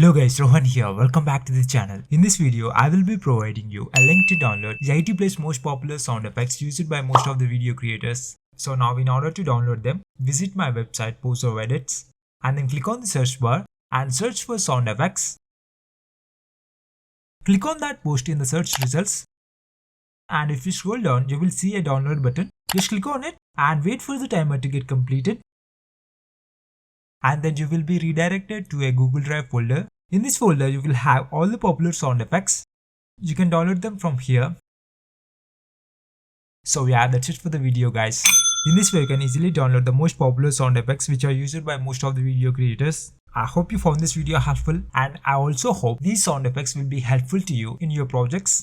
Hello guys, Rohan here. Welcome back to the channel. In this video, I will be providing you a link to download the 80 plus most popular sound effects used by most of the video creators. So now in order to download them, visit my website Poser Edits and then click on the search bar and search for sound effects. Click on that post in the search results, and if you scroll down, you will see a download button. Just click on it and wait for the timer to get completed. And then you will be redirected to a Google Drive folder. In this folder, you will have all the popular sound effects. You can download them from here. So yeah, that's it for the video guys. In this way, you can easily download the most popular sound effects which are used by most of the video creators. I hope you found this video helpful, and I also hope these sound effects will be helpful to you in your projects.